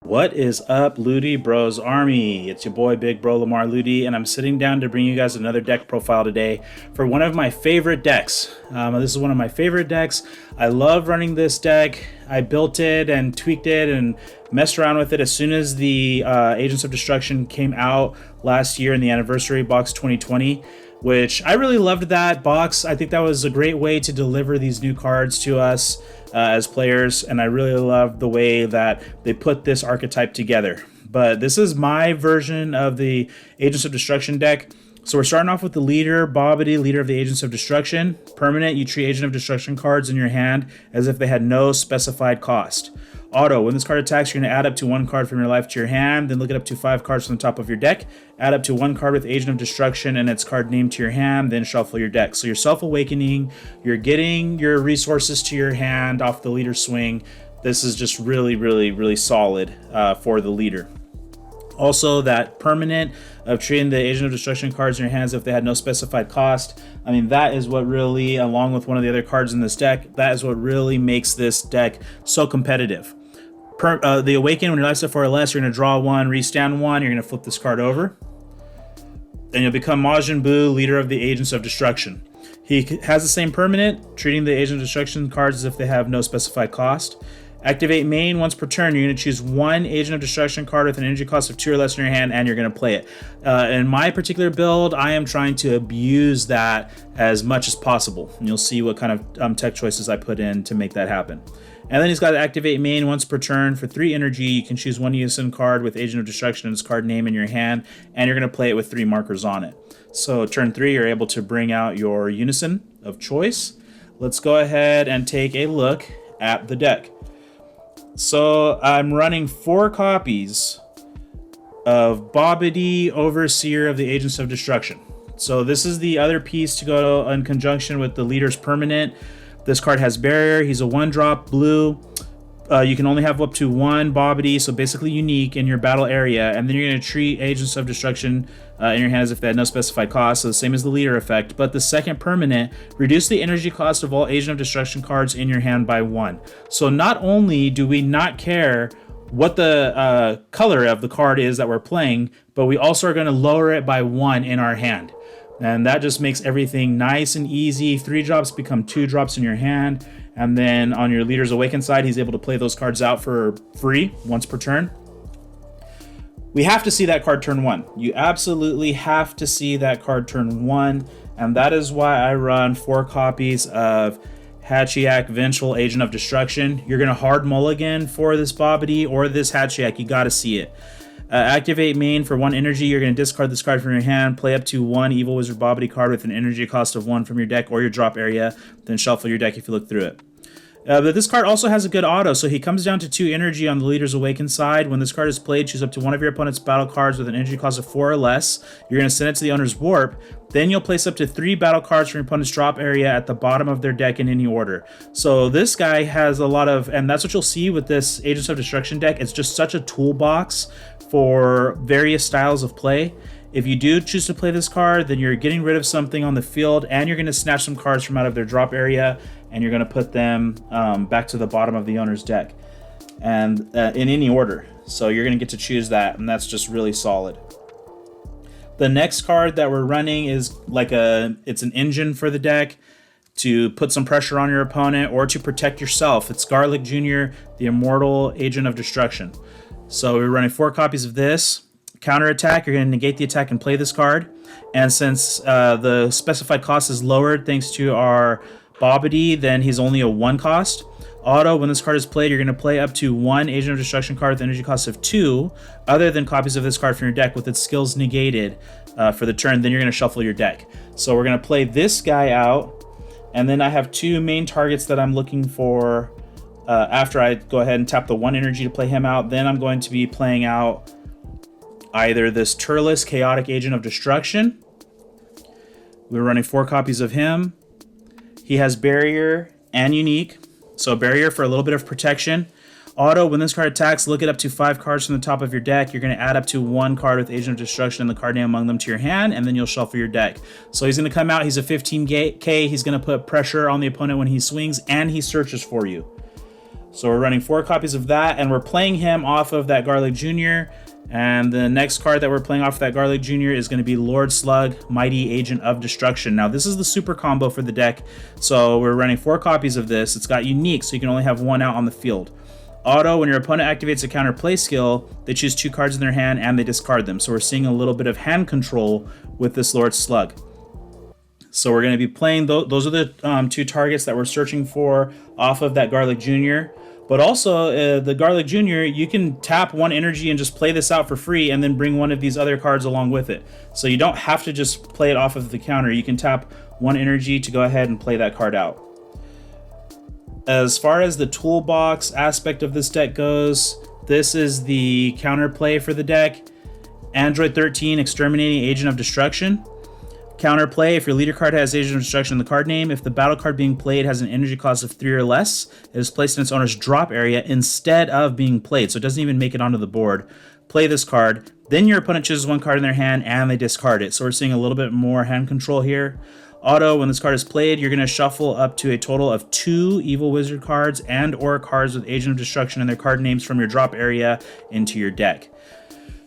What is up, Ludi Bros Army? It's your boy Big Bro Lamar Ludi, and I'm sitting down to bring you guys another deck profile today for one of my favorite decks. This is one of my favorite decks. I love running this deck. I built it and tweaked it and messed around with it as soon as the Agents of Destruction came out last year in the Anniversary Box 2020. Which I really loved that box. I think that was a great way to deliver these new cards to us as players, and I really loved the way that they put this archetype together. But this is my version of the Agents of Destruction deck. So we're starting off with the leader, Bobbity, leader of the Agents of Destruction. Permanent, you treat Agent of Destruction cards in your hand as if they had no specified cost. Auto, when this card attacks, you're going to add up to 1 card from your life to your hand, then look it up to 5 cards from the top of your deck, add up to 1 card with Agent of Destruction and its card name to your hand, then shuffle your deck. So you're self-awakening, you're getting your resources to your hand off the leader swing. This is just really solid for the leader. Also, that permanent of treating the Agent of Destruction cards in your hands if they had no specified cost. I mean, that is what really, along with one of the other cards in this deck, that is what really makes this deck so competitive. The Awaken, when your life's at 4 or less, you're going to draw 1, restand 1, you're going to flip this card over. And you'll become Majin Buu, leader of the Agents of Destruction. He has the same permanent, treating the Agent of Destruction cards as if they have no specified cost. Activate main once per turn. You're going to choose 1 Agent of Destruction card with an energy cost of 2 or less in your hand, and you're going to play it. In my particular build, I am trying to abuse that as much as possible. And you'll see what kind of tech choices I put in to make that happen. And then he's got to activate main once per turn for 3 energy. You can choose 1 unison card with Agent of Destruction and its card name in your hand, and you're going to play it with 3 markers on it. So turn 3, you're able to bring out your unison of choice. Let's go ahead and take a look at the deck. So I'm running 4 copies of Bobbity, Overseer of the Agents of Destruction. So this is the other piece to go in conjunction with the leader's permanent. This card has barrier. He's a 1-drop blue. You can only have up to 1 Bobbity, so basically unique in your battle area. And then you're going to treat Agents of Destruction in your hand as if they had no specified cost, so the same as the leader effect. But the second permanent, reduce the energy cost of all Agent of Destruction cards in your hand by 1. So not only do we not care what the color of the card is that we're playing, but we also are going to lower it by 1 in our hand. And that just makes everything nice and easy. 3 drops become 2 drops in your hand. And then on your Leader's Awakened side, he's able to play those cards out for free once per turn. We have to see that card turn 1. You absolutely have to see that card turn 1. And that is why I run 4 copies of Hatchiac, Vengeful Agent of Destruction. You're going to hard mulligan for this Bobbity or this Hatchiac. You got to see it. Activate main for 1 energy. You're going to discard this card from your hand, play up to 1 Evil Wizard Bobbity card with an energy cost of 1 from your deck or your drop area, then shuffle your deck if you look through it. But this card also has a good auto, so he comes down to 2 energy on the Leader's Awakened side. When this card is played, choose up to 1 of your opponent's battle cards with an energy cost of 4 or less. You're going to send it to the owner's warp. Then you'll place up to 3 battle cards from your opponent's drop area at the bottom of their deck in any order. So this guy has a lot of, and that's what you'll see with this Agents of Destruction deck. It's just such a toolbox for various styles of play. If you do choose to play this card, then you're getting rid of something on the field, and you're going to snatch some cards from out of their drop area, and you're going to put them back to the bottom of the owner's deck, and in any order. So you're going to get to choose that, and that's just really solid. The next card that we're running is it's an engine for the deck to put some pressure on your opponent or to protect yourself. It's Garlic Jr., the Immortal Agent of Destruction. So we're running 4 copies of this. Counter attack, you're going to negate the attack and play this card. And since the specified cost is lowered thanks to our Bobbity, then he's only a 1 cost. Auto, when this card is played, you're going to play up to 1 Agent of Destruction card with energy cost of 2, other than copies of this card from your deck with its skills negated for the turn. Then you're going to shuffle your deck. So we're going to play this guy out. And then I have 2 main targets that I'm looking for after I go ahead and tap the 1 energy to play him out. Then I'm going to be playing out either this Turles Chaotic Agent of Destruction. We're running 4 copies of him. He has barrier and unique. So barrier for a little bit of protection. Auto, when this card attacks, look it up to 5 cards from the top of your deck. You're going to add up to 1 card with Agent of Destruction and the card name among them to your hand, and then you'll shuffle your deck. So he's going to come out. He's a 15K. He's going to put pressure on the opponent when he swings, and he searches for you. So we're running 4 copies of that, and we're playing him off of that Garlic Jr. And the next card that we're playing off of that Garlic Jr. is going to be Lord Slug, Mighty Agent of Destruction. Now, this is the super combo for the deck, so we're running 4 copies of this. It's got unique, so you can only have 1 out on the field. Auto, when your opponent activates a counter play skill, they choose 2 cards in their hand and they discard them. So we're seeing a little bit of hand control with this Lord Slug. So we're going to be playing, those are the 2 targets that we're searching for off of that Garlic Jr. But also, the Garlic Jr., you can tap 1 energy and just play this out for free and then bring one of these other cards along with it. So you don't have to just play it off of the counter. You can tap 1 energy to go ahead and play that card out. As far as the toolbox aspect of this deck goes, this is the counterplay for the deck. Android 13, Exterminating, Agent of Destruction. Counterplay, if your leader card has Agent of Destruction in the card name, if the battle card being played has an energy cost of 3 or less, it is placed in its owner's drop area instead of being played, so it doesn't even make it onto the board. Play this card, then your opponent chooses 1 card in their hand and they discard it. So we're seeing a little bit more hand control here. Auto, when this card is played, you're going to shuffle up to a total of 2 Evil Wizard cards and or cards with Agent of Destruction and their card names from your drop area into your deck.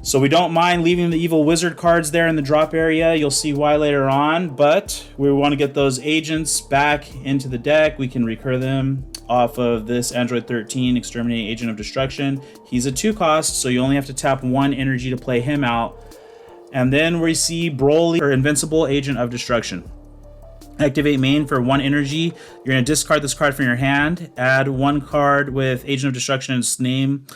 So we don't mind leaving the Evil Wizard cards there in the drop area. You'll see why later on, but we want to get those agents back into the deck. We can recur them off of this Android 13 Exterminating, Agent of Destruction. He's a 2 cost, so you only have to tap 1 energy to play him out. And then we see Broly, or Invincible, Agent of Destruction. Activate main for 1 energy. You're going to discard this card from your hand, add 1 card with Agent of Destruction and its name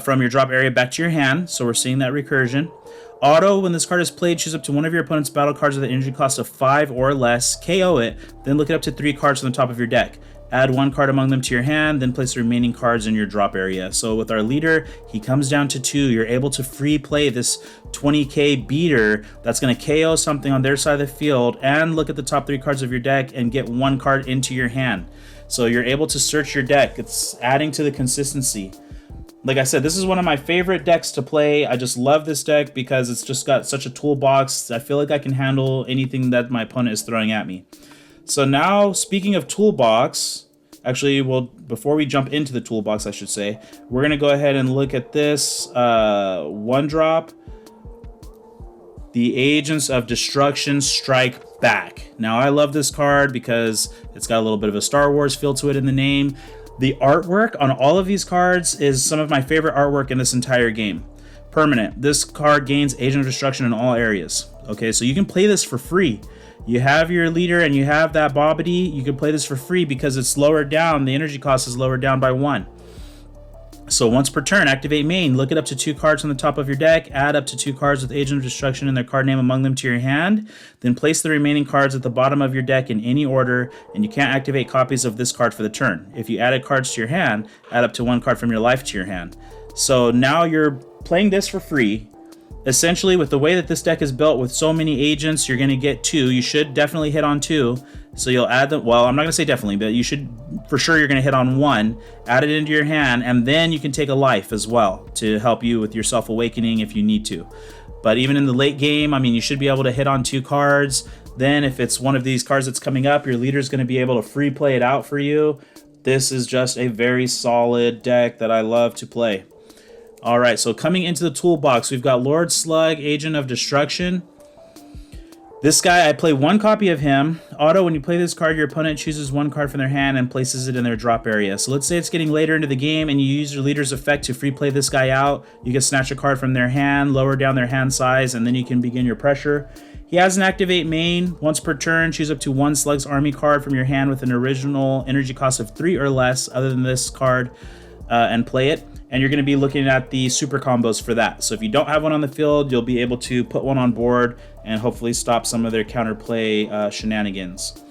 from your drop area back to your hand. So we're seeing that recursion. Auto, when this card is played, choose up to 1 of your opponent's battle cards with an energy cost of 5 or less, KO it, then look it up to 3 cards from the top of your deck. Add 1 card among them to your hand, then place the remaining cards in your drop area. So with our leader, he comes down to 2. You're able to free play this 20k beater that's going to KO something on their side of the field and look at the top 3 cards of your deck and get 1 card into your hand. So you're able to search your deck. It's adding to the consistency. Like I said, this is one of my favorite decks to play. I just love this deck because it's just got such a toolbox. I feel like I can handle anything that my opponent is throwing at me. So now, speaking of toolbox, actually, well, before we jump into the toolbox, I should say, we're going to go ahead and look at this 1-drop. The Agents of Destruction Strike Back. Now, I love this card because it's got a little bit of a Star Wars feel to it in the name. The artwork on all of these cards is some of my favorite artwork in this entire game. Permanent. This card gains Agent of Destruction in all areas. Okay, so you can play this for free. You have your leader and you have that Bobbity. You can play this for free because it's lowered down. The energy cost is lowered down by 1. So once per turn, activate main. Look it up to 2 cards on the top of your deck. Add up to 2 cards with Agent of Destruction and their card name among them to your hand. Then place the remaining cards at the bottom of your deck in any order, and you can't activate copies of this card for the turn. If you added cards to your hand, add up to 1 card from your life to your hand. So now you're playing this for free. Essentially, with the way that this deck is built with so many agents, you're going to get 2. You should definitely hit on 2. So you'll add them. Well, I'm not going to say definitely, but you should, for sure, you're going to hit on 1, add it into your hand, and then you can take a life as well to help you with your self-awakening if you need to. But even in the late game, I mean, you should be able to hit on 2 cards. Then if it's one of these cards that's coming up, your leader's going to be able to free play it out for you. This is just a very solid deck that I love to play. All right, so coming into the toolbox, we've got Lord Slug, Agent of Destruction. This guy, I play 1 copy of him. Auto, when you play this card, your opponent chooses 1 card from their hand and places it in their drop area. So let's say it's getting later into the game and you use your leader's effect to free play this guy out. You can snatch a card from their hand, lower down their hand size, and then you can begin your pressure. He has an activate main. Once per turn, choose up to 1 Slug's Army card from your hand with an original energy cost of 3 or less other than this card and play it. And you're going to be looking at the super combos for that. So if you don't have one on the field, you'll be able to put one on board and hopefully stop some of their counterplay shenanigans.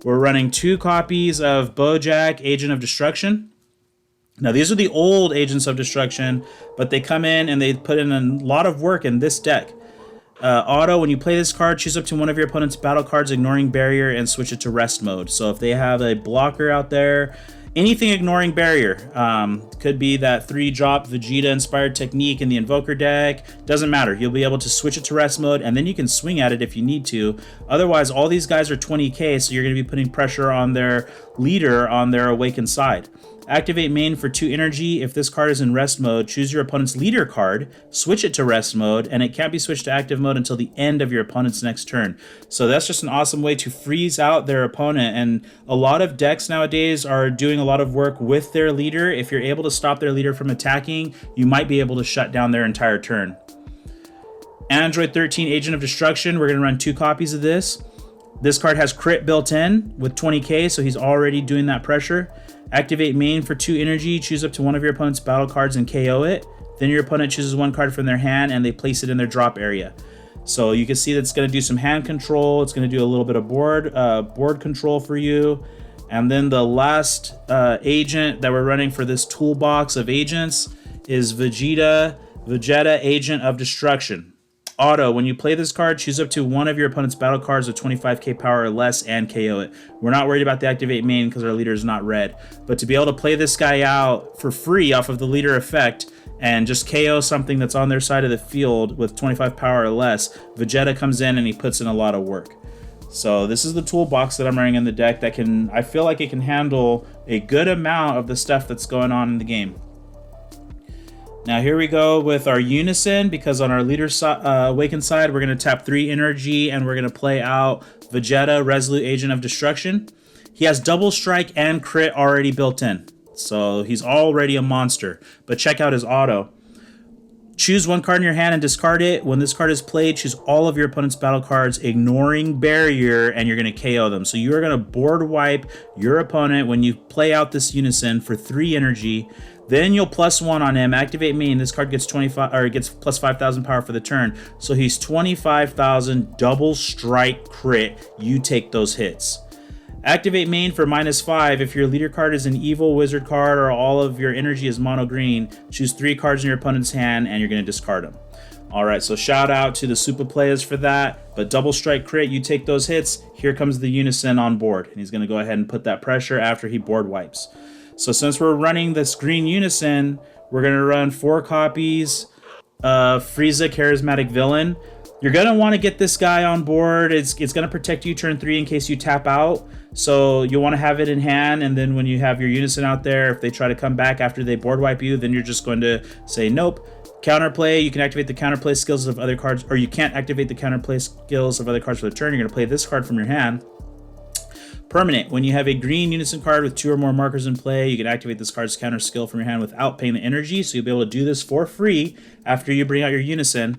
We're running 2 copies of Bojack, Agent of Destruction. Now, these are the old Agents of Destruction, but they come in and they put in a lot of work in this deck. Auto, when you play this card, choose up to 1 of your opponent's battle cards, ignoring barrier, and switch it to rest mode. So if they have a blocker out there, anything ignoring barrier, could be that 3-drop Vegeta-inspired technique in the Invoker deck, doesn't matter. You'll be able to switch it to rest mode, and then you can swing at it if you need to. Otherwise, all these guys are 20k, so you're going to be putting pressure on their leader on their awakened side. Activate main for 2 energy. If this card is in rest mode, choose your opponent's leader card, switch it to rest mode, and it can't be switched to active mode until the end of your opponent's next turn. So that's just an awesome way to freeze out their opponent. And a lot of decks nowadays are doing a lot of work with their leader. If you're able to stop their leader from attacking, you might be able to shut down their entire turn. Android 13 Agent of Destruction. We're going to run 2 copies of this. This card has crit built in with 20k, so he's already doing that pressure. Activate main for 2 energy. Choose up to one of your opponent's battle cards and KO it. Then your opponent chooses 1 card from their hand and they place it in their drop area. So you can see that it's going to do some hand control. It's going to do a little bit of board control for you. And then the last agent that we're running for this toolbox of agents is Vegeta Agent of Destruction. Auto, when you play this card, choose up to one of your opponent's battle cards with 25k power or less and KO it. We're not worried about the activate main because our leader is not red. But to be able to play this guy out for free off of the leader effect and just KO something that's on their side of the field with 25 power or less, Vegeta comes in and he puts in a lot of work. So this is the toolbox that I'm running in the deck that I feel like it can handle a good amount of the stuff that's going on in the game. Now here we go with our Unison, because on our leader awakened side, we're going to tap 3 energy and we're going to play out Vegeta, Resolute Agent of Destruction. He has double strike and crit already built in, so he's already a monster. But check out his auto. Choose 1 card in your hand and discard it. When this card is played, choose all of your opponent's battle cards, ignoring barrier, and you're going to KO them. So you are going to board wipe your opponent when you play out this Unison for 3 energy. Then you'll +1 on him. Activate main. This card gets 25 or gets plus 5,000 power for the turn. So he's 25,000 double strike crit. You take those hits. Activate main for -5. If your leader card is an evil wizard card or all of your energy is mono green, choose 3 cards in your opponent's hand and you're going to discard them. All right, so shout out to the super players for that. But double strike crit, you take those hits. Here comes the Unison on board, and he's going to go ahead and put that pressure after he board wipes. So since we're running this green Unison, we're going to run 4 copies of Frieza, Charismatic Villain. You're going to want to get this guy on board. It's going to protect you turn 3 in case you tap out. So you'll want to have it in hand, and then when you have your Unison out there, if they try to come back after they board wipe you, then you're just going to say nope. Counterplay, you can activate the counterplay skills of other cards, or you can't activate the counterplay skills of other cards for the turn. You're going to play this card from your hand. Permanent, when you have a green Unison card with 2 or more markers in play, you can activate this card's counter skill from your hand without paying the energy, so you'll be able to do this for free after you bring out your Unison.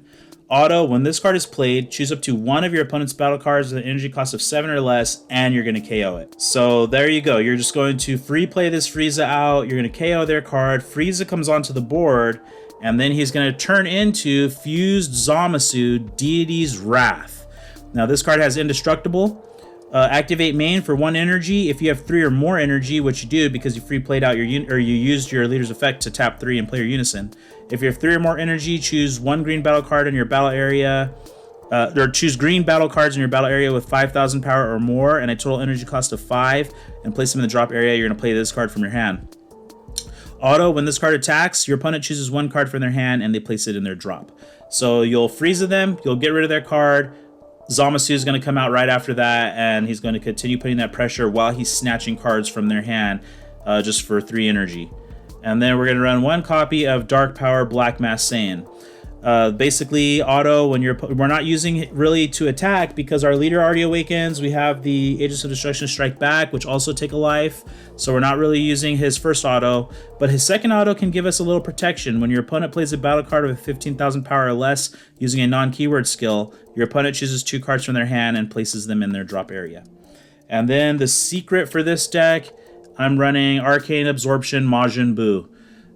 Auto, when this card is played, choose up to one of your opponent's battle cards with an energy cost of 7 or less, and you're going to KO it. So there you go. You're just going to free play this Frieza out. You're going to KO their card. Frieza comes onto the board, and then he's going to turn into Fused Zamasu, Deity's Wrath. Now this card has Indestructible. Activate main for 1 energy. If you have 3 or more energy, which you do because you free played out your you used your leader's effect to tap 3 and play your Unison. If you have 3 or more energy, choose 1 green battle card in your battle area, or choose green battle cards in your battle area with 5,000 power or more and a total energy cost of 5, and place them in the drop area. You're going to play this card from your hand. Auto, when this card attacks, your opponent chooses 1 card from their hand and they place it in their drop. So you'll Frieza them, you'll get rid of their card. Zamasu is going to come out right after that, and he's going to continue putting that pressure while he's snatching cards from their hand just for 3 energy. And then we're going to run 1 copy of Dark Power Black Mass Saiyan. Basically, auto, when we're not using it really to attack because our leader already awakens. We have the Agents of Destruction Strike Back, which also take a life. So we're not really using his first auto, but his second auto can give us a little protection. When your opponent plays a battle card with 15,000 power or less using a non-keyword skill, your opponent chooses 2 cards from their hand and places them in their drop area. And then the secret for this deck, I'm running Arcane Absorption Majin Buu.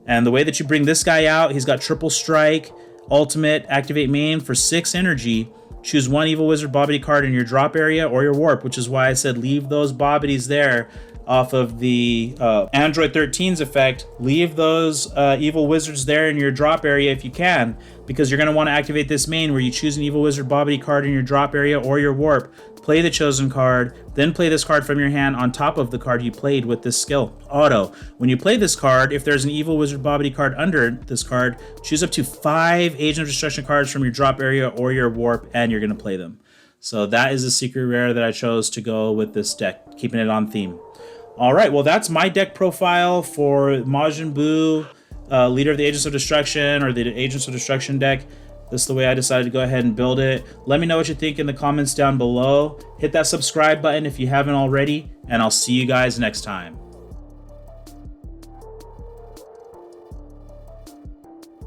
And the way that you bring this guy out, he's got triple strike, ultimate, activate main for 6 energy. Choose 1 Evil Wizard Bobbity card in your drop area or your warp, which is why I said leave those Bobbities there off of the Android 13's effect. Leave those Evil Wizards there in your drop area if you can, because you're going to want to activate this main where you choose an Evil Wizard Bobbity card in your drop area or your warp, play the chosen card, then play this card from your hand on top of the card you played with this skill. Auto, when you play this card, if there's an Evil Wizard Bobbity card under this card, choose up to 5 Agent of Destruction cards from your drop area or your warp, and you're going to play them. So that is the secret rare that I chose to go with this deck, keeping it on theme. All right, well, that's my deck profile for Majin Buu, Leader of the Agents of Destruction, or the Agents of Destruction deck. This is the way I decided to go ahead and build it. Let me know what you think in the comments down below. Hit that subscribe button if you haven't already, and I'll see you guys next time.